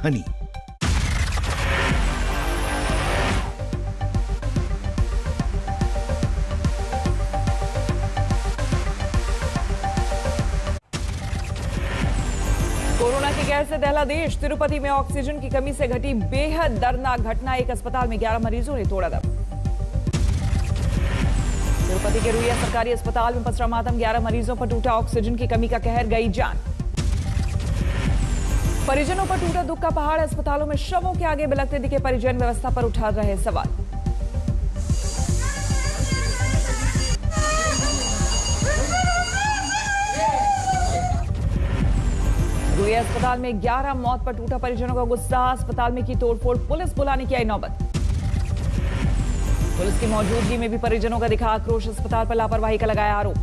Honey. Corona के कहर से दहला देश। तिरुपति में ऑक्सीजन की कमी से घटी बेहद दर्दनाक घटना। एक अस्पताल में 11 मरीजों ने तोड़ा दम। तिरुपति के रुइया सरकारी अस्पताल में पसरा मातम। 11 मरीजों पर टूटा ऑक्सीजन की कमी का कहर, गई जान। परिजनों पर टूटा दुख का पहाड़। अस्पतालों में शवों के आगे बिलखते दिखे परिजन। व्यवस्था पर उठा रहे सवाल। रुइया अस्पताल में 11 मौत पर टूटा परिजनों का गुस्सा। अस्पताल में की तोड़फोड़, पुलिस बुलाने की आई नौबत। पुलिस की मौजूदगी में भी परिजनों का दिखा आक्रोश। अस्पताल पर लापरवाही का लगाया आरोप।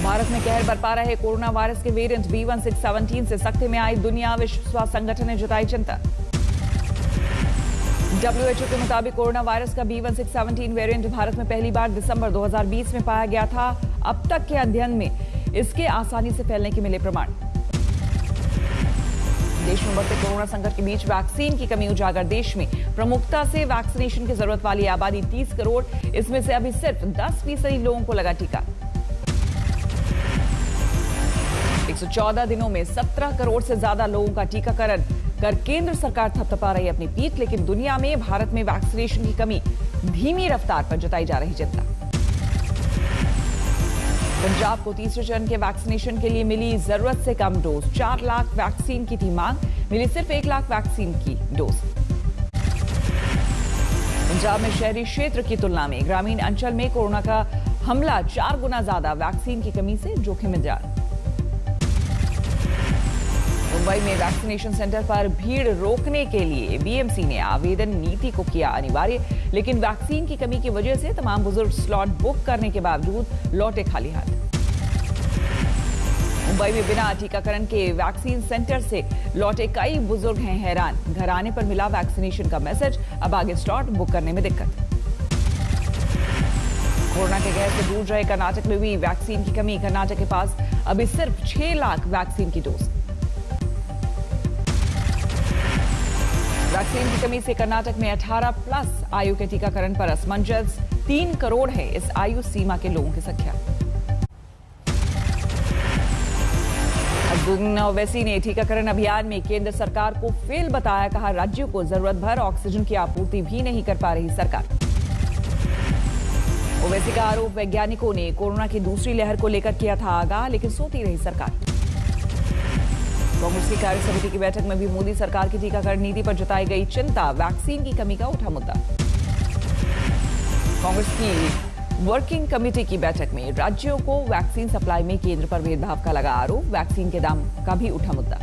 भारत में कहर बरपा रहे कोरोना वायरस के वेरिएंट B1617 से सख्ते में आई दुनिया। विश्व स्वास्थ्य संगठन ने जताई चिंता। WHO के मुताबिक कोरोना वायरस का B1617 वेरिएंट भारत में पहली बार दिसंबर 2020 में पाया गया था। अब तक के अध्ययन में इसके आसानी से फैलने के मिले प्रमाण। देश में बढ़ते कोरोना संकट के बीच वैक्सीन की कमी उजागर। देश में प्रमुखता से वैक्सीनेशन की जरूरत वाली आबादी 30 करोड़। इसमें से अभी सिर्फ 10% लोगों को लगा टीका। 114 दिनों में 17 करोड़ से ज्यादा लोगों का टीकाकरण कर केंद्र सरकार थपथपा रही अपनी पीठ। लेकिन दुनिया में भारत में वैक्सीनेशन की कमी, धीमी रफ्तार पर जताई जा रही चिंता। पंजाब को तीसरे चरण के वैक्सीनेशन के लिए मिली जरूरत से कम डोज। 4 लाख वैक्सीन की थी मांग, मिली सिर्फ 1 लाख वैक्सीन की डोज। पंजाब में शहरी क्षेत्र की तुलना में ग्रामीण अंचल में कोरोना का हमला 4 गुना ज्यादा। वैक्सीन की कमी से जोखिम में जा। मुंबई में वैक्सीनेशन सेंटर पर भीड़ रोकने के लिए बीएमसी ने आवेदन नीति को किया अनिवार्य। लेकिन वैक्सीन की कमी की वजह से तमाम बुजुर्ग स्लॉट बुक करने के बावजूद लौटे खाली हाथ। मुंबई में बिना टीकाकरण के वैक्सीन सेंटर से लौटे कई बुजुर्ग हैं हैरान। घर आने पर मिला वैक्सीनेशन का मैसेज, अब आगे स्लॉट बुक करने में दिक्कत। कोरोना के कहर से जूझ रहे कर्नाटक में भी वैक्सीन की कमी। कर्नाटक के पास अभी सिर्फ 6 लाख वैक्सीन की डोज। वैक्सीन की कमी से कर्नाटक में 18+ आयु के टीकाकरण पर असमंजस। 3 करोड़ है इस आयु सीमा के लोगों की संख्या। अब्दुल ओवैसी ने टीकाकरण अभियान में केंद्र सरकार को फेल बताया। कहा, राज्यों को जरूरत भर ऑक्सीजन की आपूर्ति भी नहीं कर पा रही सरकार। ओवैसी का आरोप, वैज्ञानिकों ने कोरोना की दूसरी लहर को लेकर किया था आगाह, लेकिन सोती रही सरकार। कांग्रेस की कार्य समिति की बैठक में भी मोदी सरकार की टीकाकरण नीति पर जताई गई चिंता। वैक्सीन की कमी का उठा मुद्दा। कांग्रेस की वर्किंग कमेटी की बैठक में राज्यों को वैक्सीन सप्लाई में केंद्र पर भेदभाव का लगा आरोप। वैक्सीन के दाम का भी उठा मुद्दा।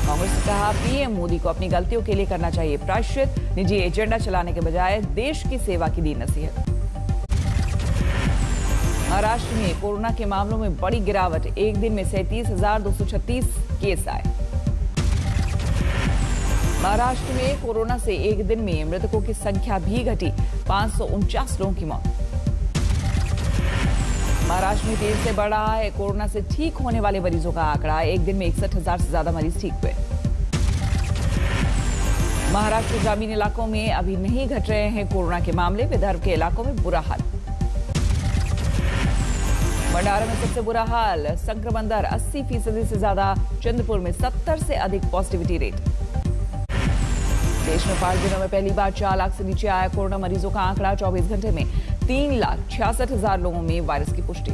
कांग्रेस ने कहा, पीएम मोदी को अपनी गलतियों के लिए करना चाहिए प्रायश्चित। निजी एजेंडा चलाने के बजाय देश की सेवा की दी नसीहत। महाराष्ट्र में कोरोना के मामलों में बड़ी गिरावट। एक दिन में 37,236 केस आए। महाराष्ट्र में कोरोना से एक दिन में मृतकों की संख्या भी घटी। 549 लोगों की मौत। महाराष्ट्र में तेजी से बढ़ रहा है कोरोना से ठीक होने वाले मरीजों का आंकड़ा। एक दिन में 61,000 से ज्यादा मरीज ठीक हुए। महाराष्ट्र के ग्रामीण इलाकों में अभी नहीं घट रहे हैं कोरोना के मामले। विदर्भ के इलाकों में बुरा हाल। भंडारा में सबसे बुरा हाल। संक्रमण दर 80% से ज्यादा। चंद्रपुर में 70 से अधिक पॉजिटिविटी रेट। देश में 5 दिनों में पहली बार 4 लाख से नीचे आया कोरोना मरीजों का आंकड़ा। 24 घंटे में 3,66,000 लोगों में वायरस की पुष्टि।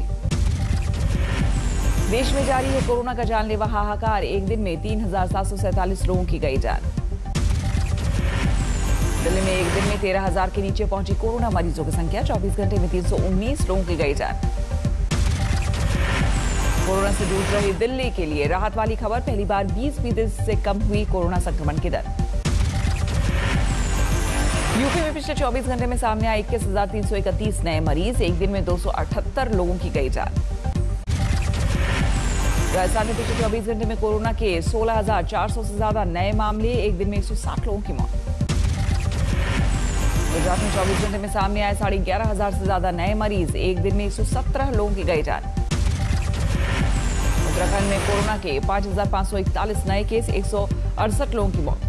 देश में जारी है कोरोना का जानलेवा हाहाकार। एक दिन में 3,747 लोगों की गई जान। दिल्ली में एक दिन में 13,000 के नीचे पहुंची कोरोना मरीजों की संख्या। 24 घंटे में 319 लोगों की गई जान। कोरोना से जूझ रही दिल्ली के लिए राहत वाली खबर। पहली बार 20% से कम हुई कोरोना संक्रमण की दर। यूपी में पिछले 24 घंटे में सामने आए 21,331 नए मरीज। एक दिन में 278 लोगों की गई जान। राजस्थान में पिछले 24 घंटे में कोरोना के 16,400 से ज्यादा नए मामले। एक दिन में 160 लोगों की मौत। गुजरात में 24 घंटे में सामने आए 11,500 से ज्यादा नए मरीज। एक दिन में 117 लोगों की गई जान। उत्तराखंड में कोरोना के 5,541 नए केस, 168 लोगों की मौत।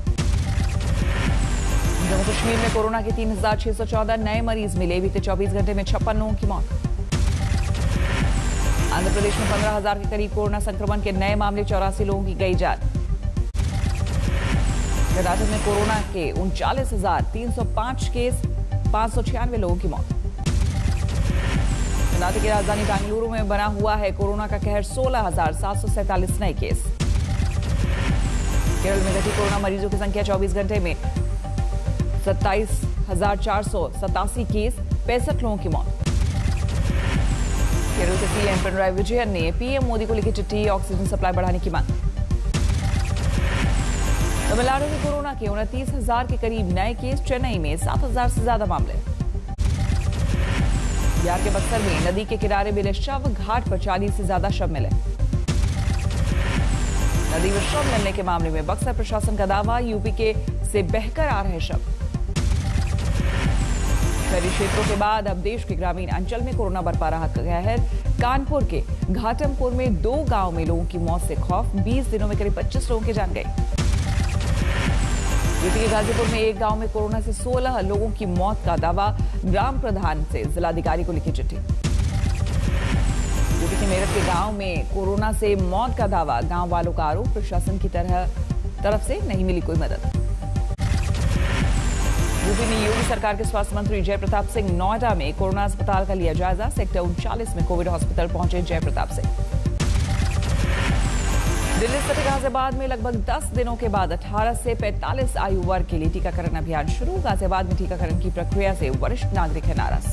जम्मू कश्मीर में कोरोना के 3,614 नए मरीज मिले, बीते 24 घंटे में 56 लोगों की मौत। आंध्र प्रदेश में 15,000 के करीब कोरोना संक्रमण के नए मामले, 84 लोगों की गई जान। कर्नाटक में कोरोना के 39,305 केस, 596 लोगों की मौत। कर्नाटक की राजधानी बेंगलुरु में बना हुआ है कोरोना का कहर, 16,747 नए केस। केरल में घटी कोरोना मरीजों की संख्या, 24 घंटे में 27,487 केस, 65 लोगों की मौत। केरल के सीएम पिनराई विजयन ने पीएम मोदी को लिखी चिट्ठी, ऑक्सीजन सप्लाई बढ़ाने की मांग। तमिलनाडु में कोरोना के 29,000 के करीब नए केस, चेन्नई में 7,000 से ज्यादा मामले। बिहार के बक्सर में नदी के किनारे मिले शव, घाट पर 40 से ज्यादा शव मिले। नदी में शव मिलने के मामले में बक्सर प्रशासन का दावा, यूपी के से बहकर आ रहे शव। शहरी क्षेत्रों के बाद अब देश के ग्रामीण अंचल में कोरोना बरपा रहा कहर। कानपुर के घाटमपुर में 2 गांव में लोगों की मौत से खौफ, 20 दिनों में करीब 25 लोगों की जान गई। यूपी के गाजीपुर में एक गांव में कोरोना से 16 लोगों की मौत का दावा, ग्राम प्रधान से जिलाधिकारी को लिखी चिट्ठी। यूपी के मेरठ के गांव में कोरोना से मौत का दावा, गांव वालों का आरोप, प्रशासन की तरफ से नहीं मिली कोई मदद। यूपी में योगी सरकार के स्वास्थ्य मंत्री जयप्रताप सिंह नोएडा में कोरोना अस्पताल का लिया जायजा, सेक्टर 39 में कोविड हॉस्पिटल पहुंचे जयप्रताप सिंह। दिल्ली स्थित गाजियाबाद में लगभग 10 दिनों के बाद 18 से 45 आयु वर्ग के लिए टीकाकरण अभियान शुरू। गाजियाबाद में टीकाकरण की प्रक्रिया से वरिष्ठ नागरिक है नाराज।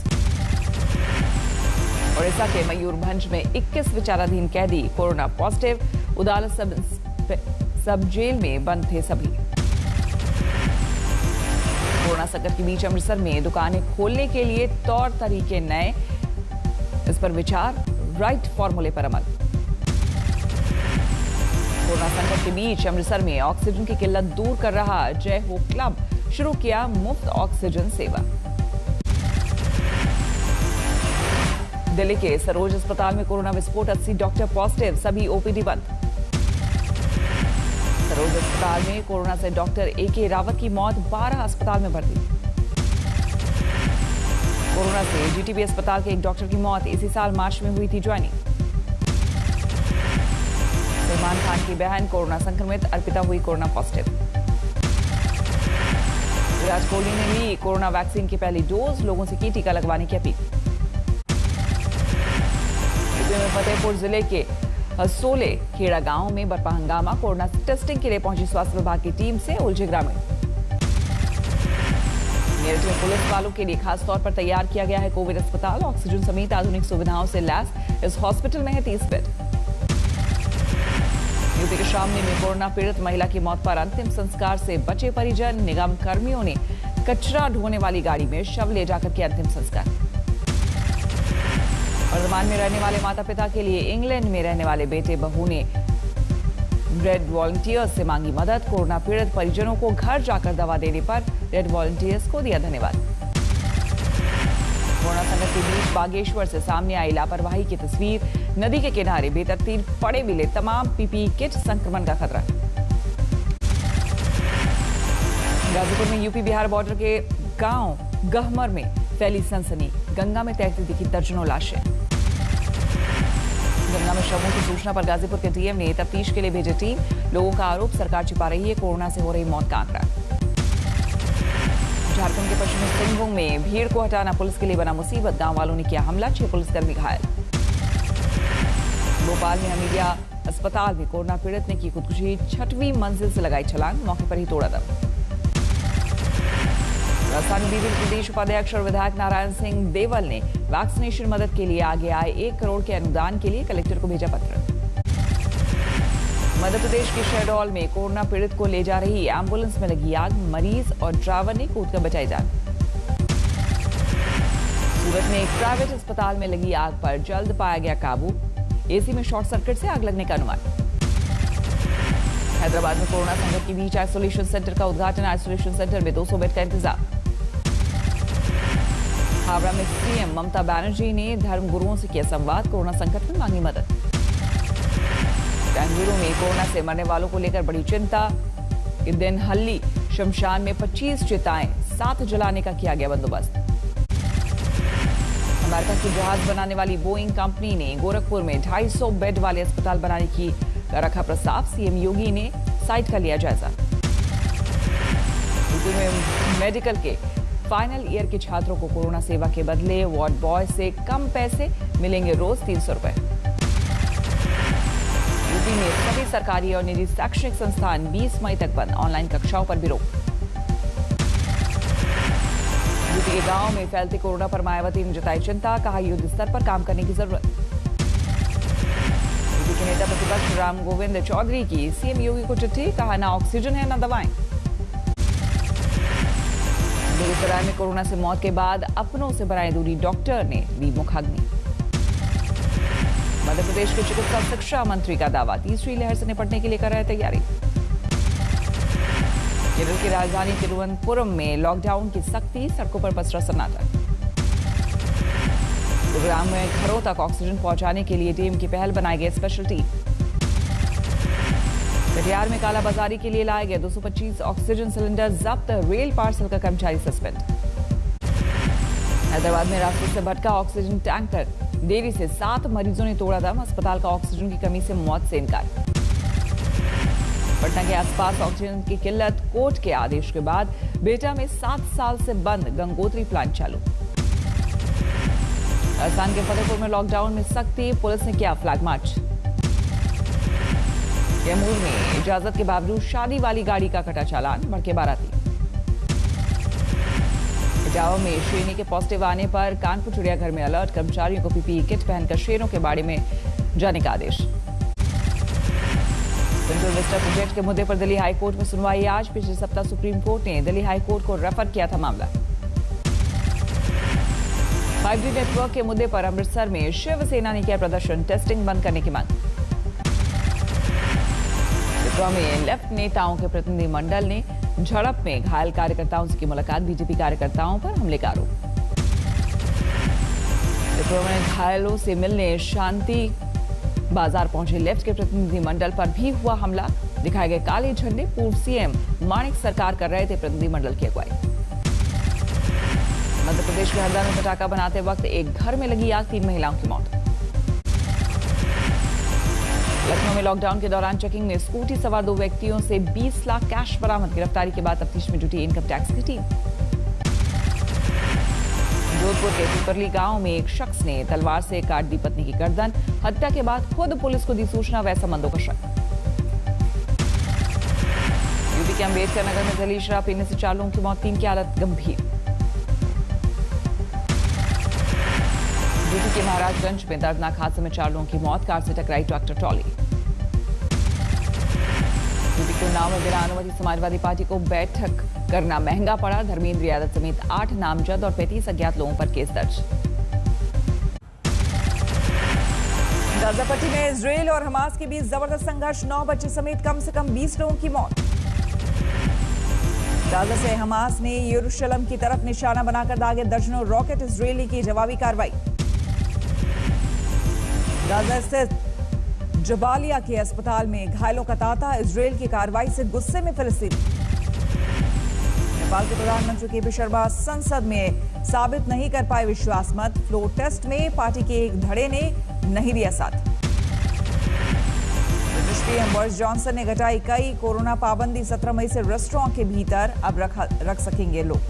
ओडिशा के मयूरभंज में 21 विचाराधीन कैदी कोरोना पॉजिटिव, उदालत सब जेल में बंद थे सभी। कोरोना संकट के बीच अमृतसर में दुकानें खोलने के लिए तौर तरीके नए, इस पर विचार, राइट फॉर्मूले पर अमल। कोरोना संकट के बीच अमृतसर में ऑक्सीजन की किल्लत दूर कर रहा जय हो क्लब शुरू किया मुफ्त ऑक्सीजन सेवा। दिल्ली के सरोज अस्पताल में कोरोना विस्फोट, 80 डॉक्टर पॉजिटिव, सभी ओपीडी बंद। सरोज अस्पताल में कोरोना से डॉक्टर AK रावत की मौत, 12 अस्पताल में भर्ती। कोरोना से GTB अस्पताल के एक डॉक्टर की मौत, इसी साल मार्च में हुई थी ज्वाइनिंग। सलमान खान की बहन कोरोना संक्रमित, अर्पिता हुई कोरोना पॉजिटिव। विराट कोहली ने ली कोरोना वैक्सीन की पहली डोज, लोगों से की टीका लगवाने की अपील। यूपी में फतेहपुर जिले के सोले खेड़ा गांव में बरपा हंगामा, कोरोना टेस्टिंग के लिए पहुंची स्वास्थ्य विभाग की टीम से उलझे ग्रामीण। मेरठ में पुलिस वालों के लिए खास तौर पर तैयार किया गया है कोविड अस्पताल, ऑक्सीजन समेत आधुनिक सुविधाओं से लैस इस हॉस्पिटल में है 30 बेड। यूपी के शामली में कोरोना पीड़ित महिला की मौत पर अंतिम संस्कार से बचे परिजन, निगम कर्मियों ने कचरा ढोने वाली गाड़ी में शव ले जाकर किया अंतिम संस्कार। वर्धमान में रहने वाले माता पिता के लिए इंग्लैंड में रहने वाले बेटे बहू ने रेड वॉलंटियर्स से मांगी मदद, कोरोना पीड़ित परिजनों को घर जाकर दवा देने पर रेड वॉलंटियर्स को दिया धन्यवाद। कोरोना संकट के बीच बागेश्वर से सामने आई लापरवाही की तस्वीर, नदी के किनारे बेतरतीब पड़े मिले तमाम PPE किट, संक्रमण का खतरा। गाजीपुर में यूपी बिहार बॉर्डर के गांव गहमर में फैली सनसनी, गंगा में तैरती दिखी दर्जनों लाशें। गंगा में शवों की सूचना पर गाजीपुर के डीएम ने तफ्तीश के लिए भेजी टीम, लोगों का आरोप सरकार छिपा रही है कोरोना से हो रही मौत का आंकड़ा। झारखंड के पश्चिमी सिंहभूम में भीड़ को हटाना पुलिस के लिए बना मुसीबत, गांव वालों ने किया हमला, 6 पुलिसकर्मी घायल। भोपाल में हमीदिया अस्पताल में कोरोना पीड़ित ने की खुदकुशी, 6वीं मंजिल से लगाई छलांग, मौके पर ही तोड़ा दम। राजधानी बीबी प्रदेश उपाध्यक्ष और विधायक नारायण सिंह देवल ने वैक्सीनेशन मदद के लिए आगे आए 1 करोड़ के अनुदान के लिए कलेक्टर को भेजा पत्र। मध्य प्रदेश के शहडोल में कोरोना पीड़ित को ले जा रही एम्बुलेंस में लगी आग, मरीज और ड्राइवर ने कूदकर बचाई जान। सूरत में एक प्राइवेट अस्पताल में लगी आग पर जल्द पाया गया काबू, AC में शॉर्ट सर्किट से आग लगने का अनुमान। हैदराबाद में कोरोना संकट के बीच आइसोलेशन सेंटर का उद्घाटन, आइसोलेशन सेंटर में 200 बेड का इंतजाम। हावड़ा में CM ममता बनर्जी ने धर्मगुरुओं से किया संवाद, कोरोना संकट में मांगी मदद। बेंगलुरु में कोरोना से मरने वालों को लेकर बड़ी चिंता। दिन हल्ली शमशान में 25 चिताएं, 7 जलाने का किया गया बंदोबस्त। अमेरिका की जहाज बनाने वाली बोइंग कंपनी ने गोरखपुर में 250 बेड वाले अस्पताल बनाने की रखा प्रस्ताव। सीएम योगी ने साइट का लिया जायजा। यूपी में मेडिकल के फाइनल ईयर के छात्रों को कोरोना सेवा के बदले वार्ड बॉय से कम पैसे मिलेंगे, रोज 300 रुपए। यूपी में सभी सरकारी और निजी शैक्षणिक संस्थान 20 मई तक बंद, ऑनलाइन कक्षाओं पर भी रोक। यूपी के गांव में फैलते कोरोना पर मायावती ने जताई चिंता, कहा युद्ध स्तर पर काम करने की जरूरत। यूपी के नेता प्रतिपक्ष राम गोविंद चौधरी की सीएम योगी को चिट्ठी, कहा ना ऑक्सीजन है ना दवाएं। बेगूसराय में कोरोना से मौत के बाद अपनों से बनाई दूरी, डॉक्टर ने दी मुखाग्नि। मध्य प्रदेश के चिकित्सा शिक्षा मंत्री का दावा, तीसरी लहर से निपटने के लिए कर रहे तैयारी। केरल की राजधानी तिरुवनंतपुरम में लॉकडाउन की सख्ती, सड़कों पर पसरा सन्नाटा। गुरुग्राम में घरों तक ऑक्सीजन पहुंचाने के लिए टीम की पहल, बनाई गई स्पेशल टीम। कटिहार में कालाबाजारी के लिए लाए गए 225 ऑक्सीजन सिलेंडर जब्त, रेल पार्सल का कर्मचारी सस्पेंड। हैदराबाद में रास्ते से भटका ऑक्सीजन टैंकर, देरी से 7 मरीजों ने तोड़ा दम, अस्पताल का ऑक्सीजन की कमी से मौत से इनकार। पटना के आसपास ऑक्सीजन की किल्लत, कोर्ट के आदेश के बाद बेटा में 7 साल से बंद गंगोत्री प्लांट चालू। राजस्थान के फतेहपुर में लॉकडाउन में सख्ती, पुलिस ने किया फ्लैग मार्च। कैमूर में इजाजत के बावजूद शादी वाली गाड़ी का कटा चालान, भड़के बाराती। इटावा में शेरनी के पॉजिटिव आने पर कानपुर चिड़ियाघर में अलर्ट, कर्मचारियों को पीपीई किट पहनकर शेरों के बाड़े में जाने का आदेश। सेंट्रल विस्टा प्रोजेक्ट के मुद्दे पर दिल्ली हाईकोर्ट में सुनवाई आज। पिछले सप्ताह सुप्रीम कोर्ट ने दिल्ली हाईकोर्ट को रेफर किया था मामला। 5G नेटवर्क के मुद्दे पर अमृतसर में शिवसेना ने किया प्रदर्शन, टेस्टिंग बंद करने की मांग। में लेफ्ट नेताओं के प्रतिनिधि मंडल ने झड़प में घायल कार्यकर्ताओं से की मुलाकात, बीजेपी कार्यकर्ताओं पर हमले का आरोप। में घायलों से मिलने शांति बाजार पहुंचे लेफ्ट के प्रतिनिधि मंडल पर भी हुआ हमला, दिखाए गए काले झंडे। पूर्व सीएम माणिक सरकार कर रहे थे प्रतिनिधि मंडल की अगुवाई। मध्य प्रदेश के हरदा में पटाखा बनाते वक्त एक घर में लगी आग, 3 महिलाओं की मौत। लखनऊ में लॉकडाउन के दौरान चेकिंग में स्कूटी सवार 2 व्यक्तियों से 20 लाख कैश बरामद, गिरफ्तारी के बाद तफ्तीश में जुटी इनकम टैक्स की टीम। जोधपुर के पिपरली गांव में एक शख्स ने तलवार से काट दी पत्नी की गर्दन, हत्या के बाद खुद पुलिस को दी सूचना, वह संबंधों का शक। यूपी के अम्बेडकर नगर में जहरीली शराब पीने से 4 लोगों की मौत, 3 की हालत गंभीर। यूपी के महाराजगंज में दर्दनाक हादसे में 4 लोगों की मौत, कार से टकराई ट्रैक्टर ट्रॉली। यूपी के उन्नाव में बिना अनुमति समाजवादी पार्टी को बैठक करना महंगा पड़ा, धर्मेंद्र यादव समेत 8 नामजद और 35 अज्ञात लोगों पर केस दर्ज। गाजापट्टी में इजरायल और हमास के बीच जबरदस्त संघर्ष, 9 बच्चे समेत कम से कम 20 लोगों की मौत। गाजा से हमास ने यरूशलेम की तरफ निशाना बनाकर दागे दर्जनों रॉकेट, इजरायली की जवाबी कार्रवाई। गाजा स्थित जबालिया के अस्पताल में घायलों का तांता, इजरायल की कार्रवाई से गुस्से में फिलिस्तीनी। नेपाल के प्रधानमंत्री केपी शर्मा संसद में साबित नहीं कर पाए विश्वास मत, फ्लोर टेस्ट में पार्टी के एक धड़े ने नहीं दिया साथ। ब्रिटिश पीएम बोरिस जॉनसन ने घटाई कई कोरोना पाबंदी, 17 मई से रेस्टोरेंट के भीतर अब रख सकेंगे लोग।